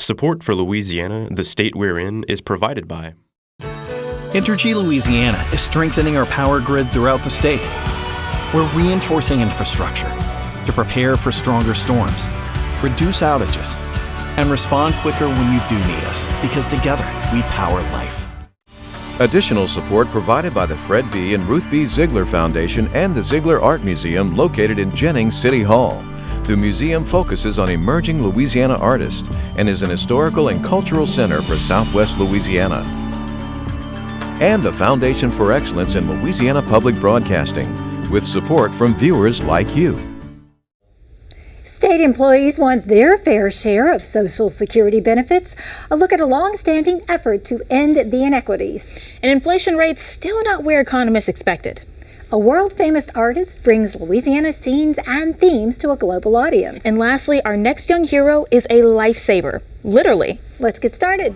Support for Louisiana, the state we're in, is provided by Entergy Louisiana is strengthening our power grid throughout the state. We're reinforcing infrastructure to prepare for stronger storms, reduce outages, and respond quicker when you do need us, because together we power life. Additional support provided by the Fred B. and Ruth B. Ziegler Foundation and the Ziegler Art Museum located in Jennings City Hall. The museum focuses on emerging Louisiana artists and is an historical and cultural center for Southwest Louisiana. And the Foundation for Excellence in Louisiana Public Broadcasting, with support from viewers like you. State employees want their fair share of Social Security benefits. A look at a long-standing effort to end the inequities. And inflation rates still not where economists expected. A world-famous artist brings Louisiana scenes and themes to a global audience. And lastly, our next young hero is a lifesaver, literally. Let's get started.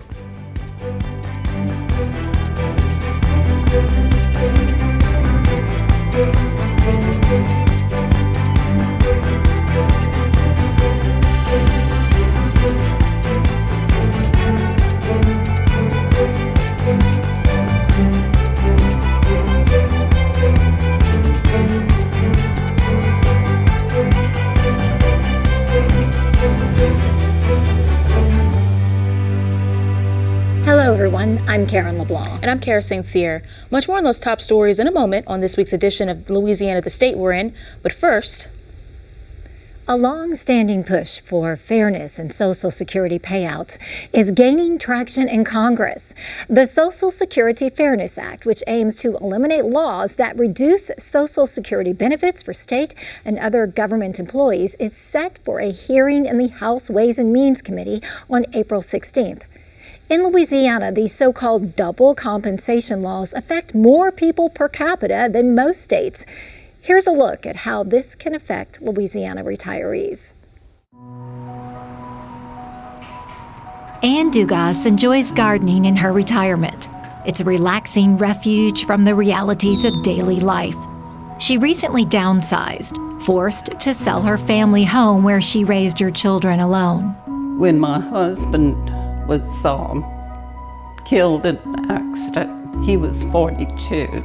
Hello everyone, I'm Karen LeBlanc. And I'm Kara St. Cyr. Much more on those top stories in a moment on this week's edition of Louisiana, the state we're in. But first, a long-standing push for fairness in Social Security payouts is gaining traction in Congress. The Social Security Fairness Act, which aims to eliminate laws that reduce Social Security benefits for state and other government employees, is set for a hearing in the House Ways and Means Committee on April 16th. In Louisiana, these so-called double compensation laws affect more people per capita than most states. Here's a look at how this can affect Louisiana retirees. Ann Dugas enjoys gardening in her retirement. It's a relaxing refuge from the realities of daily life. She recently downsized, forced to sell her family home where she raised her children alone. When my husband was killed in an accident, he was 42,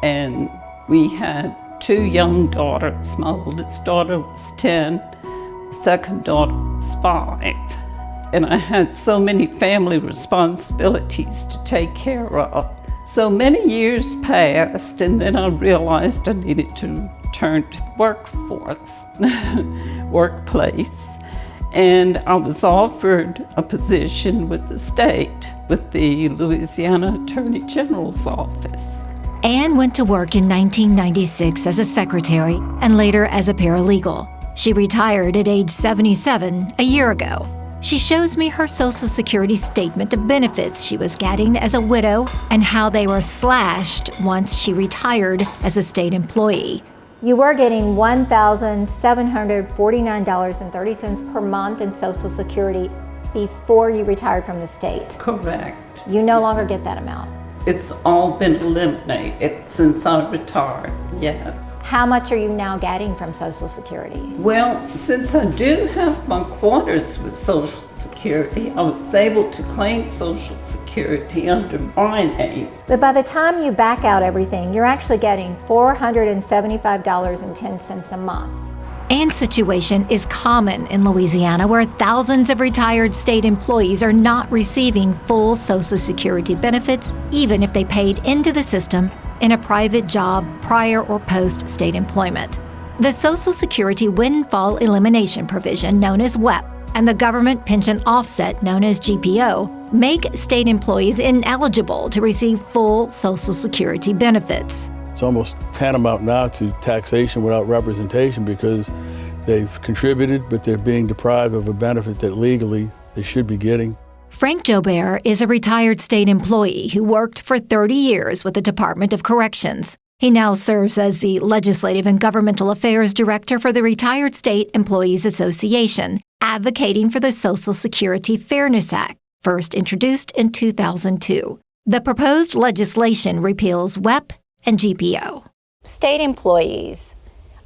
and we had two young daughters. My oldest daughter was 10, the second daughter was 5, and I had so many family responsibilities to take care of. So many years passed, and then I realized I needed to return to the workplace. And I was offered a position with the state, with the Louisiana Attorney General's office. Ann went to work in 1996 as a secretary and later as a paralegal. She retired at age 77 a year ago. She shows me her Social Security statement of benefits she was getting as a widow and how they were slashed once she retired as a state employee. You were getting $1,749.30 per month in Social Security before you retired from the state. Correct. You no longer get that amount. It's all been eliminated since I retired, yes. How much are you now getting from Social Security? Well, since I do have my quarters with Social Security, I was able to claim Social Security under my name. But by the time you back out everything, you're actually getting $475.10 a month. Ann's situation is common in Louisiana, where thousands of retired state employees are not receiving full Social Security benefits, even if they paid into the system in a private job prior or post-state employment. The Social Security Windfall Elimination Provision, known as WEP, and the Government Pension Offset, known as GPO, make state employees ineligible to receive full Social Security benefits. It's almost tantamount now to taxation without representation, because they've contributed, but they're being deprived of a benefit that legally they should be getting. Frank Jobert is a retired state employee who worked for 30 years with the Department of Corrections. He now serves as the Legislative and Governmental Affairs Director for the Retired State Employees Association, advocating for the Social Security Fairness Act, first introduced in 2002. The proposed legislation repeals WEP and GPO. State employees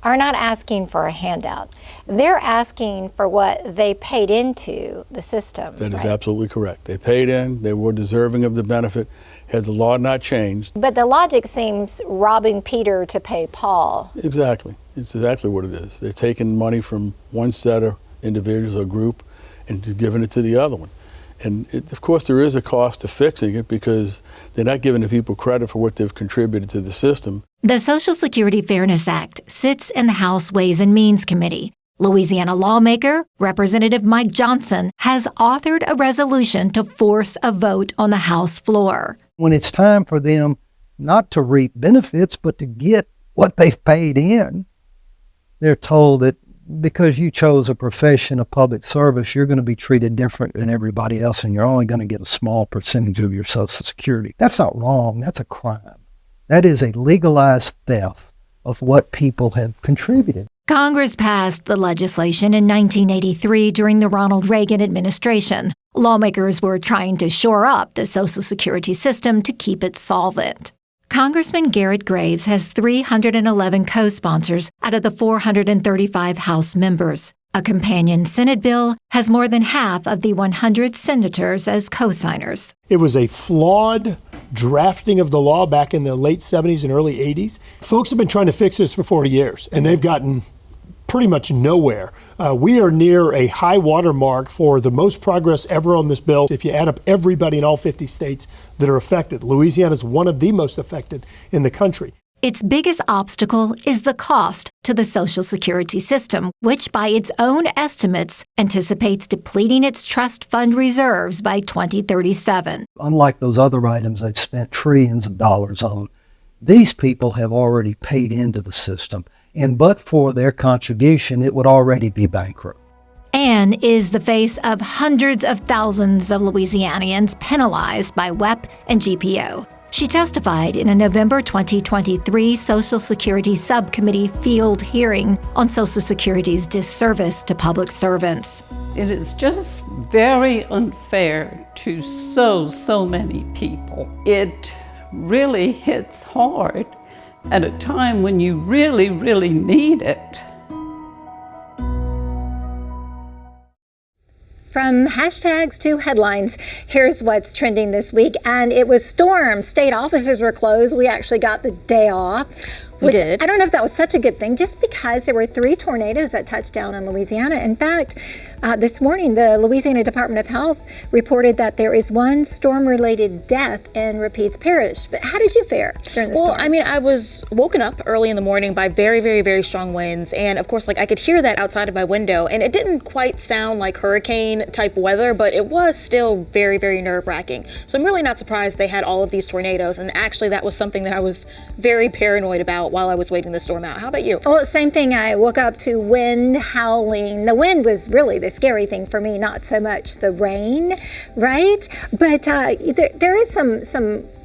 are not asking for a handout. They're asking for what they paid into the system. That is absolutely correct. They paid in, they were deserving of the benefit. Had the law not changed. But the logic seems robbing Peter to pay Paul. Exactly. It's exactly what it is. They're taking money from one set of individuals or group and just giving it to the other one. And of course there is a cost to fixing it because they're not giving the people credit for what they've contributed to the system. The Social Security Fairness Act sits in the House Ways and Means Committee. Louisiana lawmaker, Representative Mike Johnson, has authored a resolution to force a vote on the House floor. When it's time for them not to reap benefits, but to get what they've paid in, they're told that because you chose a profession of public service, you're going to be treated different than everybody else, and you're only going to get a small percentage of your Social Security. That's not wrong. That's a crime. That is a legalized theft of what people have contributed. Congress passed the legislation in 1983 during the Ronald Reagan administration. Lawmakers were trying to shore up the Social Security system to keep it solvent. Congressman Garrett Graves has 311 co-sponsors out of the 435 House members. A companion Senate bill has more than half of the 100 senators as co-signers. It was a flawed drafting of the law back in the late 70s and early 80s. Folks have been trying to fix this for 40 years, and they've gotten pretty much nowhere. We are near a high water mark for the most progress ever on this bill. If you add up everybody in all 50 states that are affected, Louisiana is one of the most affected in the country. Its biggest obstacle is the cost to the Social Security system, which by its own estimates anticipates depleting its trust fund reserves by 2037. Unlike those other items they've spent trillions of dollars on, these people have already paid into the system, and but for their contribution, it would already be bankrupt. Anne is the face of hundreds of thousands of Louisianians penalized by WEP and GPO. She testified in a November 2023 Social Security Subcommittee field hearing on Social Security's disservice to public servants. It is just very unfair to so many people. It really hits hard at a time when you really need it. From hashtags to headlines, here's what's trending this week. And it was storms. State offices were closed. We actually got the day off. We did. I don't know if that was such a good thing, just because there were 3 tornadoes that touched down in Louisiana. In fact, this morning, the Louisiana Department of Health reported that there is 1 storm-related death in Rapides Parish. But how did you fare during the storm? Well, I mean, I was woken up early in the morning by very strong winds. And of course, I could hear that outside of my window. And it didn't quite sound like hurricane type weather, but it was still very nerve-wracking. So I'm really not surprised they had all of these tornadoes. And actually, that was something that I was very paranoid about while I was waiting the storm out. How about you? Well, same thing. I woke up to wind howling. The wind was really the scary thing for me, not so much the rain, right? But there is some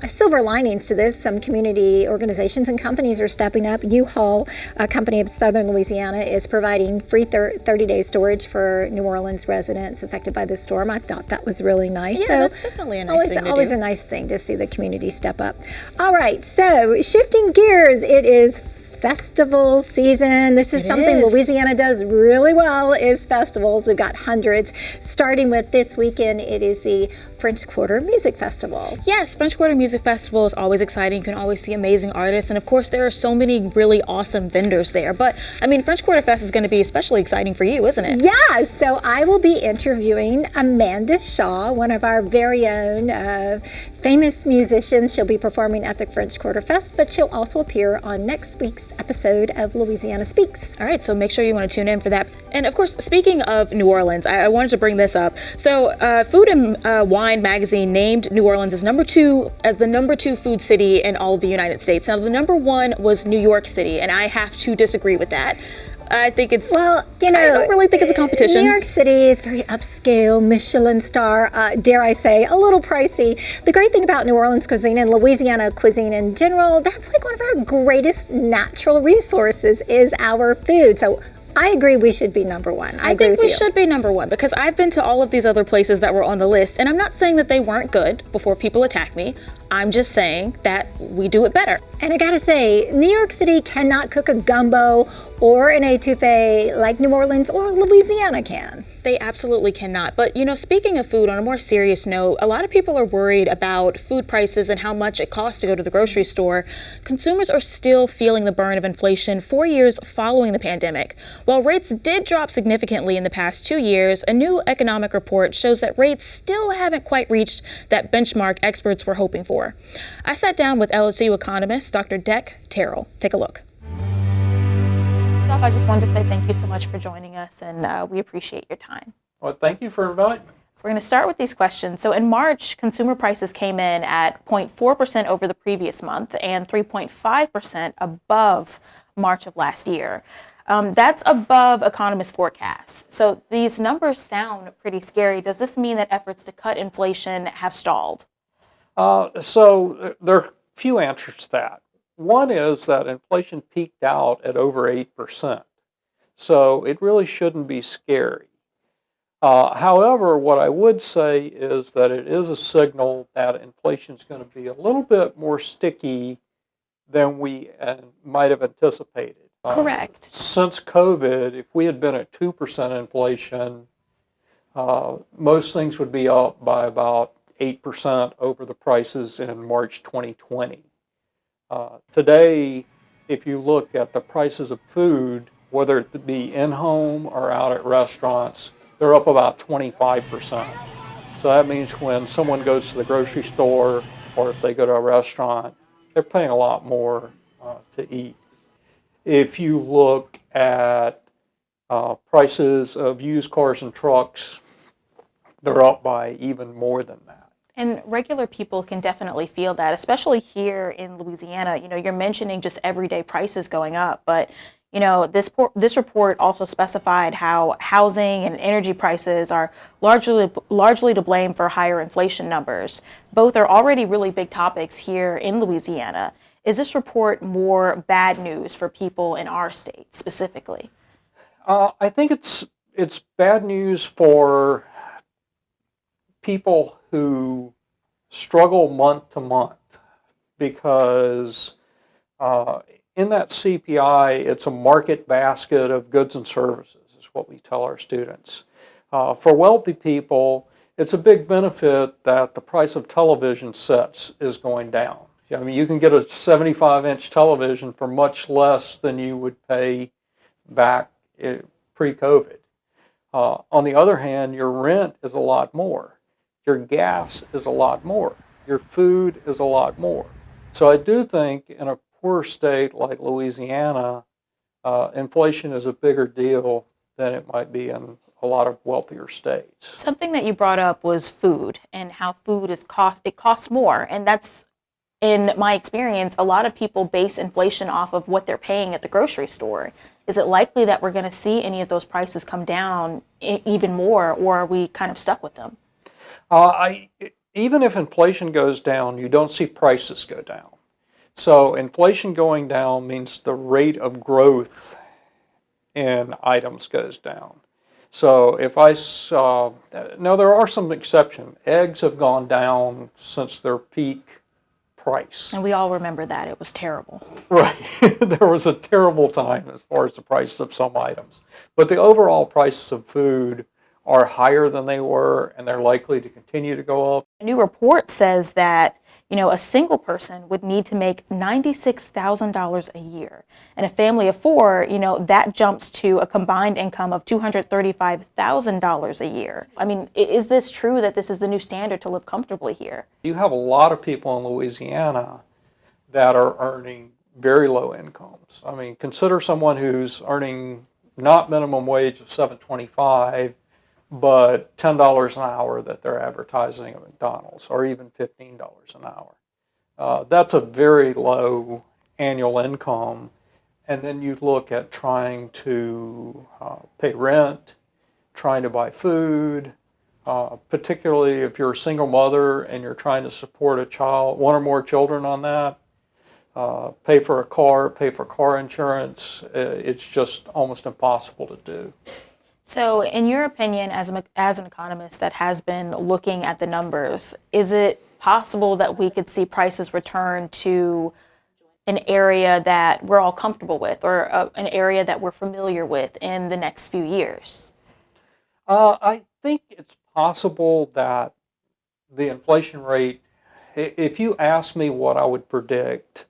silver linings to this. Some community organizations and companies are stepping up. U-Haul, a company of Southern Louisiana, is providing free 30-day storage for New Orleans residents affected by the storm. I thought that was really nice. Yeah, so that's definitely a nice thing to do. Always a nice thing to see the community step up. All right, so shifting gears, it is festival season. This is something Louisiana does really well, is festivals. We've got hundreds. Starting with this weekend, it is the French Quarter Music Festival. Yes, French Quarter Music Festival is always exciting. You can always see amazing artists. And of course, there are so many really awesome vendors there. But I mean, French Quarter Fest is going to be especially exciting for you, isn't it? Yeah, so I will be interviewing Amanda Shaw, one of our very own famous musicians. She'll be performing at the French Quarter Fest, but she'll also appear on next week's episode of Louisiana Speaks. All right, so make sure you want to tune in for that. And of course, speaking of New Orleans, I wanted to bring this up. So Food and Wine magazine named New Orleans as the number 2 food city in all of the United States. Now, the number 1 was New York City, and I have to disagree with that. I think it's, I don't really think it's a competition. New York City is very upscale, Michelin star, dare I say, a little pricey. The great thing about New Orleans cuisine and Louisiana cuisine in general, that's like one of our greatest natural resources is our food. So I agree we should be number one. I think we should be number one because I've been to all of these other places that were on the list, and I'm not saying that they weren't good before people attack me. I'm just saying that we do it better. And I gotta say, New York City cannot cook a gumbo or an etouffee like New Orleans or Louisiana can. They absolutely cannot. But, speaking of food, on a more serious note, a lot of people are worried about food prices and how much it costs to go to the grocery store. Consumers are still feeling the burn of inflation 4 years following the pandemic. While rates did drop significantly in the past 2 years, a new economic report shows that rates still haven't quite reached that benchmark experts were hoping for. I sat down with LSU economist Dr. Deck Terrell. Take a look. I just wanted to say thank you so much for joining us, and we appreciate your time. Well, thank you for inviting me. We're going to start with these questions. So in March, consumer prices came in at 0.4% over the previous month and 3.5% above March of last year. That's above economists' forecasts. So these numbers sound pretty scary. Does this mean that efforts to cut inflation have stalled? So there are a few answers to that. One is that inflation peaked out at over 8%. So it really shouldn't be scary. However, what I would say is that it is a signal that inflation is going to be a little bit more sticky than we might have anticipated. Correct. Since COVID, if we had been at 2% inflation, most things would be up by about 8% over the prices in March 2020. Today, if you look at the prices of food, whether it be in-home or out at restaurants, they're up about 25%. So that means when someone goes to the grocery store or if they go to a restaurant, they're paying a lot more to eat. If you look at prices of used cars and trucks, they're up by even more than that. And regular people can definitely feel that, especially here in Louisiana. You're mentioning just everyday prices going up, but this report also specified how housing and energy prices are largely to blame for higher inflation numbers. Both are already really big topics here in Louisiana. Is this report more bad news for people in our state specifically? I think it's bad news for people who struggle month to month because in that CPI, it's a market basket of goods and services, is what we tell our students. For wealthy people, it's a big benefit that the price of television sets is going down. I mean, you can get a 75-inch television for much less than you would pay back pre-COVID. On the other hand, your rent is a lot more. Your gas is a lot more. Your food is a lot more. So I do think in a poor state like Louisiana, inflation is a bigger deal than it might be in a lot of wealthier states. Something that you brought up was food and how food costs more. And that's, in my experience, a lot of people base inflation off of what they're paying at the grocery store. Is it likely that we're going to see any of those prices come down even more, or are we kind of stuck with them? Even if inflation goes down, you don't see prices go down. So inflation going down means the rate of growth in items goes down. So if I saw, now there are some exceptions. Eggs have gone down since their peak price. And we all remember that. It was terrible. Right. There was a terrible time as far as the price of some items. But the overall prices of food are higher than they were, and they're likely to continue to go up. A new report says that, a single person would need to make $96,000 a year. And a family of four, that jumps to a combined income of $235,000 a year. I mean, is this true that this is the new standard to live comfortably here? You have a lot of people in Louisiana that are earning very low incomes. I mean, consider someone who's earning not minimum wage of $7.25, but $10 an hour that they're advertising at McDonald's, or even $15 an hour. That's a very low annual income. And then you look at trying to pay rent, trying to buy food, particularly if you're a single mother and you're trying to support a child, one or more children on that. pay for a car, pay for car insurance. It's just almost impossible to do. So in your opinion, as an economist that has been looking at the numbers, is it possible that we could see prices return to an area that we're all comfortable with, or an area that we're familiar with in the next few years? I think it's possible that the inflation rate, if you ask me what I would predict,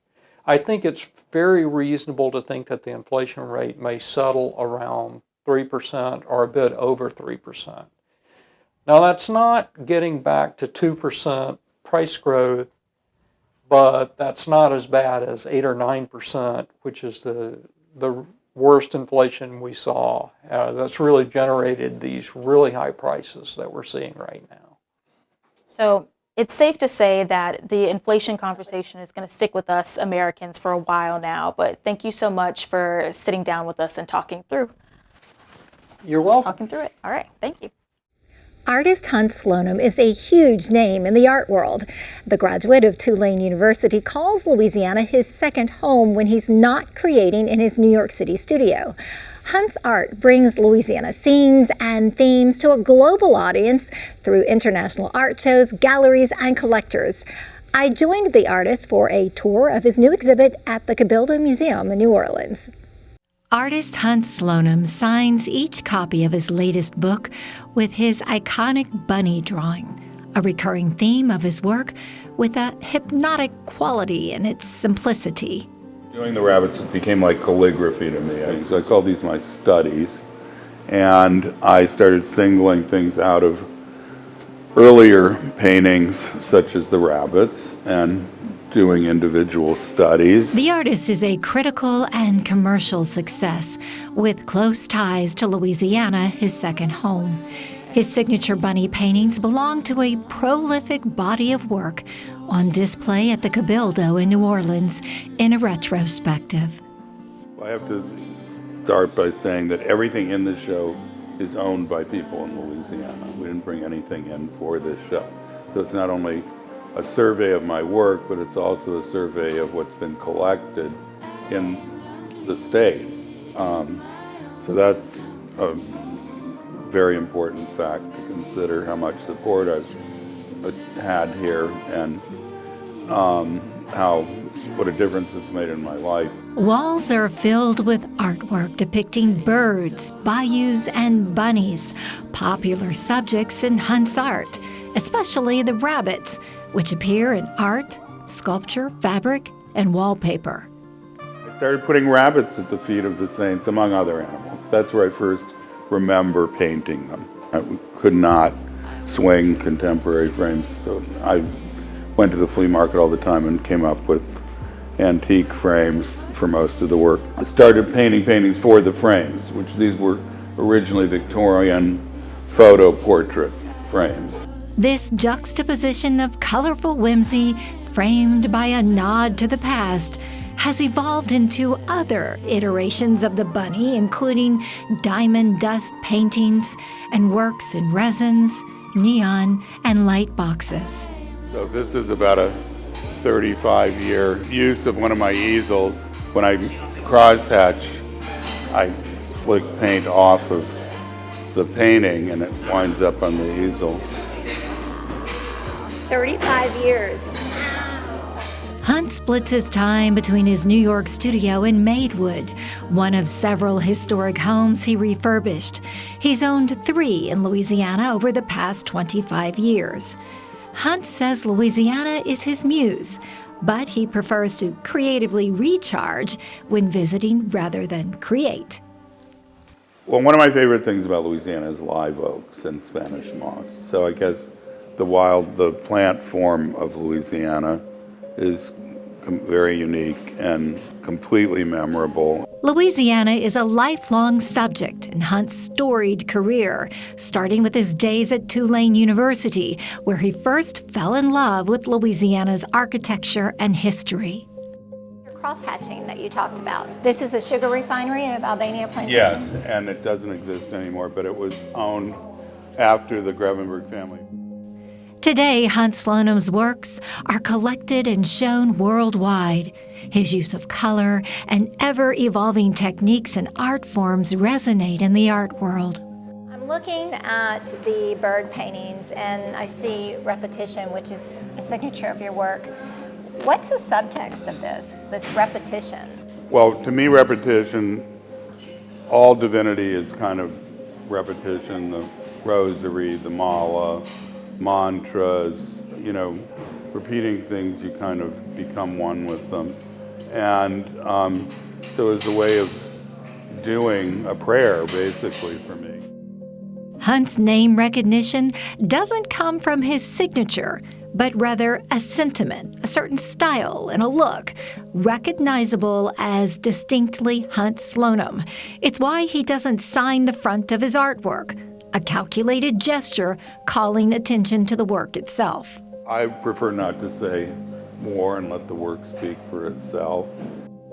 I think it's very reasonable to think that the inflation rate may settle around 3% or a bit over 3%. Now, that's not getting back to 2% price growth, but that's not as bad as 8 or 9%, which is the worst inflation we saw. That's really generated these really high prices that we're seeing right now. So it's safe to say that the inflation conversation is going to stick with us Americans for a while now, but thank you so much for sitting down with us and talking through. You're welcome. Talking through it. All right, thank you. Artist Hunt Slonem is a huge name in the art world. The graduate of Tulane University calls Louisiana his second home when he's not creating in his New York City studio. Hunt's art brings Louisiana scenes and themes to a global audience through international art shows, galleries, and collectors. I joined the artist for a tour of his new exhibit at the Cabildo Museum in New Orleans. Artist Hunt Slonem signs each copy of his latest book with his iconic bunny drawing, a recurring theme of his work with a hypnotic quality in its simplicity. Doing the rabbits became like calligraphy to me. I call these my studies, and I started singling things out of earlier paintings such as the rabbits and doing individual studies. The artist is a critical and commercial success with close ties to Louisiana, his second home. His signature bunny paintings belong to a prolific body of work on display at the Cabildo in New Orleans in a retrospective. I have to start by saying that everything in the show is owned by people in Louisiana. We didn't bring anything in for this show. So it's not only a survey of my work, but it's also a survey of what's been collected in the state. So that's a very important fact to consider, how much support I've had here and what a difference it's made in my life. Walls are filled with artwork depicting birds, bayous, and bunnies, popular subjects in Hunt's art, especially the rabbits, which appear in art, sculpture, fabric, and wallpaper. I started putting rabbits at the feet of the saints, among other animals. That's where I first remember painting them. I could not swing contemporary frames, so I went to the flea market all the time and came up with antique frames for most of the work. I started painting paintings for the frames, which these were originally Victorian photo portrait frames. This juxtaposition of colorful whimsy, framed by a nod to the past, has evolved into other iterations of the bunny, including diamond dust paintings and works in resins, neon, and light boxes. So this is about a 35-year use of one of my easels. When I crosshatch, I flick paint off of the painting and it winds up on the easel. 35 years. Hunt splits his time between his New York studio and Maidwood, one of several historic homes he refurbished. He's owned 3 in Louisiana over the past 25 years. Hunt says Louisiana is his muse, but he prefers to creatively recharge when visiting rather than create. Well, one of my favorite things about Louisiana is live oaks and Spanish moss. So I guess the plant form of Louisiana is very unique and completely memorable. Louisiana is a lifelong subject in Hunt's storied career, starting with his days at Tulane University, where he first fell in love with Louisiana's architecture and history. Cross-hatching that you talked about. This is a sugar refinery of Albania Plantation? Yes, and it doesn't exist anymore, but it was owned after the Grevenberg family. Today, Hunt Slonem's works are collected and shown worldwide. His use of color and ever-evolving techniques and art forms resonate in the art world. I'm looking at the bird paintings and I see repetition, which is a signature of your work. What's the subtext of this repetition? Well, to me, repetition, all divinity is kind of repetition, the rosary, the mala, mantras, repeating things, you kind of become one with them. And so it's a way of doing a prayer, basically, for me. Hunt's name recognition doesn't come from his signature, but rather a sentiment, a certain style and a look, recognizable as distinctly Hunt Slonem. It's why he doesn't sign the front of his artwork, a calculated gesture calling attention to the work itself. I prefer not to say more and let the work speak for itself.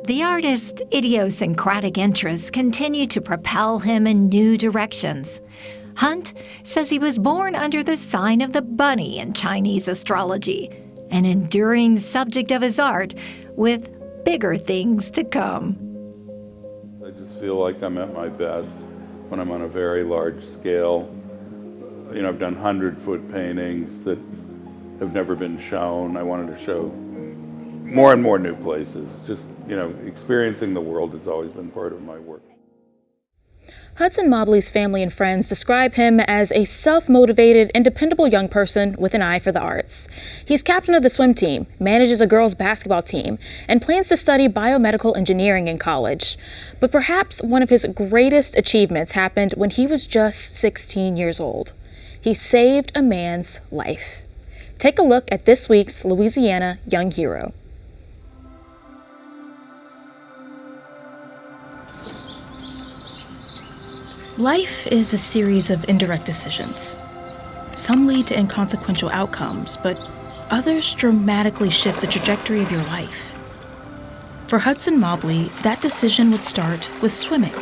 The artist's idiosyncratic interests continue to propel him in new directions. Hunt says he was born under the sign of the bunny in Chinese astrology, an enduring subject of his art with bigger things to come. I just feel like I'm at my best when I'm on a very large scale. I've done 100-foot paintings that have never been shown. I wanted to show more and more new places. Just, experiencing the world has always been part of my work. Hudson Mobley's family and friends describe him as a self-motivated and dependable young person with an eye for the arts. He's captain of the swim team, manages a girls' basketball team, and plans to study biomedical engineering in college. But perhaps one of his greatest achievements happened when he was just 16 years old. He saved a man's life. Take a look at this week's Louisiana Young Hero. Life is a series of indirect decisions. Some lead to inconsequential outcomes, but others dramatically shift the trajectory of your life. For Hudson Mobley, that decision would start with swimming.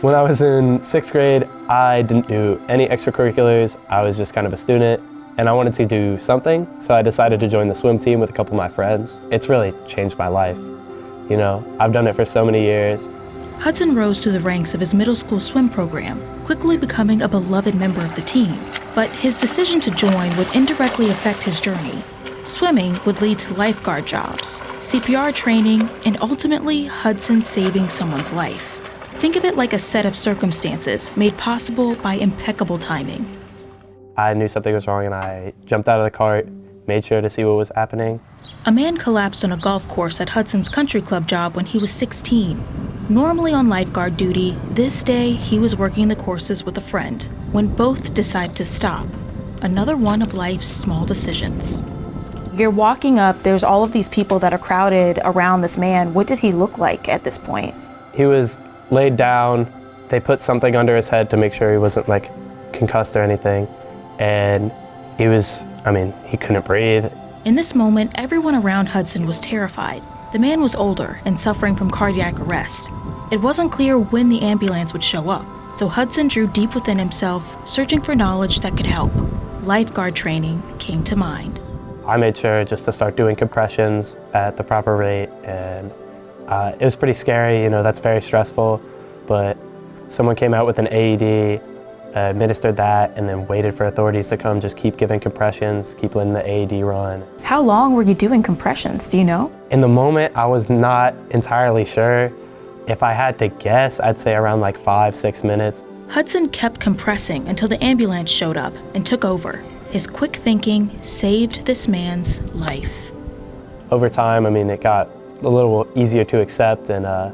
When I was in 6th grade, I didn't do any extracurriculars. I was just kind of a student, and I wanted to do something, so I decided to join the swim team with a couple of my friends. It's really changed my life. I've done it for so many years. Hudson rose through the ranks of his middle school swim program, quickly becoming a beloved member of the team. But his decision to join would indirectly affect his journey. Swimming would lead to lifeguard jobs, CPR training, and ultimately Hudson saving someone's life. Think of it like a set of circumstances made possible by impeccable timing. I knew something was wrong and I jumped out of the cart, made sure to see what was happening. A man collapsed on a golf course at Hudson's country club job when he was 16. Normally on lifeguard duty, this day he was working the courses with a friend when both decided to stop. Another one of life's small decisions. You're walking up, there's all of these people that are crowded around this man. What did he look like at this point? He was laid down. They put something under his head to make sure he wasn't concussed or anything. And he couldn't breathe. In this moment, everyone around Hudson was terrified. The man was older and suffering from cardiac arrest. It wasn't clear when the ambulance would show up, so Hudson drew deep within himself, searching for knowledge that could help. Lifeguard training came to mind. I made sure just to start doing compressions at the proper rate, and it was pretty scary, that's very stressful, but someone came out with an AED, administered that, and then waited for authorities to come, just keep giving compressions, keep letting the AED run. How long were you doing compressions, do you know? In the moment, I was not entirely sure. If I had to guess, I'd say around 5-6 minutes. Hudson kept compressing until the ambulance showed up and took over. His quick thinking saved this man's life. Over time, it got a little easier to accept, and I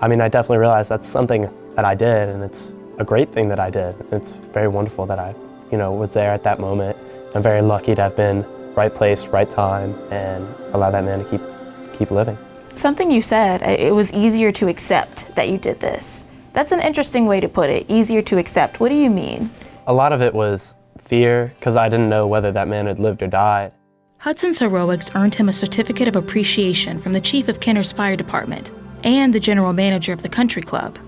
definitely realized that's something that I did, and it's a great thing that I did. It's very wonderful that I, was there at that moment. I'm very lucky to have been right place, right time, and allow that man to keep living. Something you said, it was easier to accept that you did this. That's an interesting way to put it, easier to accept. What do you mean? A lot of it was fear, because I didn't know whether that man had lived or died. Hudson's heroics earned him a certificate of appreciation from the chief of Kenner's Fire Department and the general manager of the country club.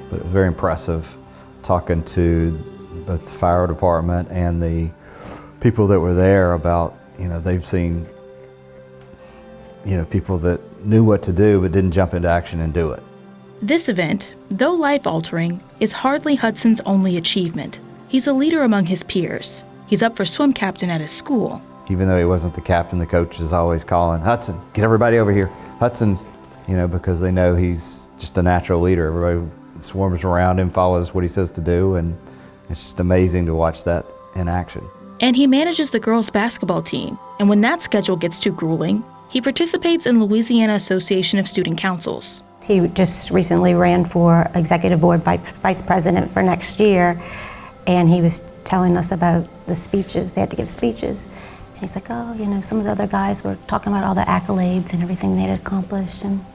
But it was very impressive talking to both the fire department and the people that were there about, they've seen, people that knew what to do but didn't jump into action and do it. This event, though life-altering, is hardly Hudson's only achievement. He's a leader among his peers. He's up for swim captain at his school. Even though he wasn't the captain, the coach is always calling, Hudson, get everybody over here. Hudson, because they know he's just a natural leader. Everybody swarms around him, follows what he says to do, and it's just amazing to watch that in action. And he manages the girls' basketball team, and when that schedule gets too grueling, he participates in Louisiana Association of Student Councils. He just recently ran for executive board vice president for next year, and he was telling us about the speeches. They had to give speeches. And he's like, some of the other guys were talking about all the accolades and everything they'd accomplished. And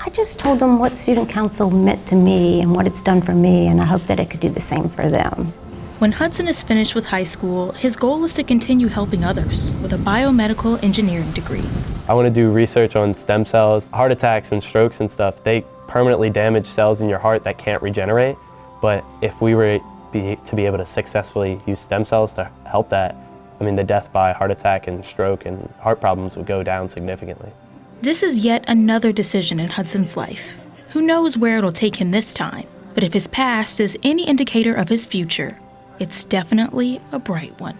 I just told them what student council meant to me and what it's done for me, and I hope that it could do the same for them. When Hudson is finished with high school, his goal is to continue helping others with a biomedical engineering degree. I want to do research on stem cells. Heart attacks and strokes and stuff, they permanently damage cells in your heart that can't regenerate. But if we were to be able to successfully use stem cells to help that, the death by heart attack and stroke and heart problems would go down significantly. This is yet another decision in Hudson's life. Who knows where it'll take him this time? But if his past is any indicator of his future, it's definitely a bright one.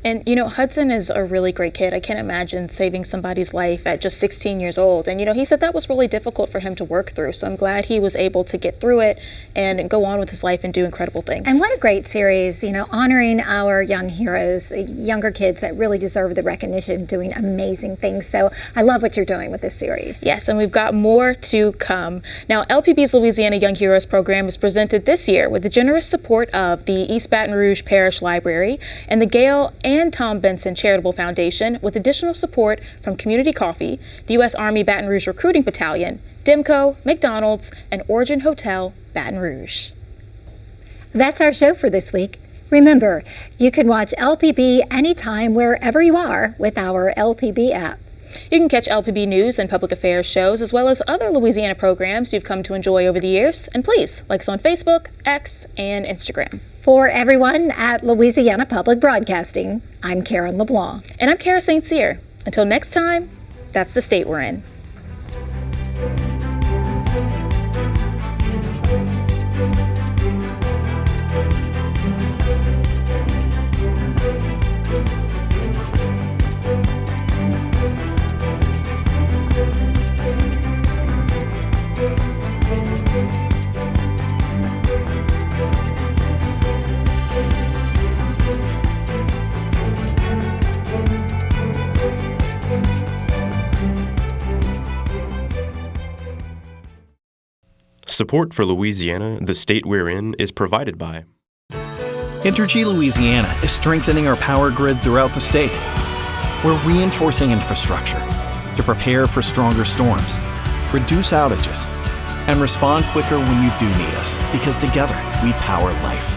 And, Hudson is a really great kid. I can't imagine saving somebody's life at just 16 years old. And, he said that was really difficult for him to work through. So I'm glad he was able to get through it and go on with his life and do incredible things. And what a great series, honoring our young heroes, younger kids that really deserve the recognition, doing amazing things. So I love what you're doing with this series. Yes, and we've got more to come. Now, LPB's Louisiana Young Heroes program is presented this year with the generous support of the East Baton Rouge Parish Library and the Gail and Tom Benson Charitable Foundation, with additional support from Community Coffee, the U.S. Army Baton Rouge Recruiting Battalion, Demco, McDonald's, and Origin Hotel, Baton Rouge. That's our show for this week. Remember, you can watch LPB anytime, wherever you are, with our LPB app. You can catch LPB news and public affairs shows, as well as other Louisiana programs you've come to enjoy over the years. And please, like us on Facebook, X, and Instagram. For everyone at Louisiana Public Broadcasting, I'm Karen LeBlanc. And I'm Kara St. Cyr. Until next time, that's the state we're in. Support for Louisiana, the state we're in, is provided by Entergy Louisiana is strengthening our power grid throughout the state. We're reinforcing infrastructure to prepare for stronger storms, reduce outages, and respond quicker when you do need us, because together we power life.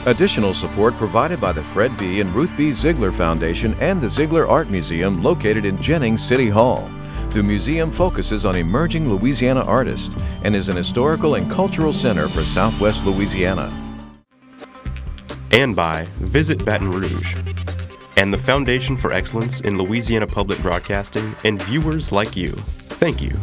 Additional support provided by the Fred B. and Ruth B. Ziegler Foundation and the Ziegler Art Museum located in Jennings City Hall. The museum focuses on emerging Louisiana artists and is an historical and cultural center for Southwest Louisiana. And by Visit Baton Rouge and the Foundation for Excellence in Louisiana Public Broadcasting and viewers like you. Thank you.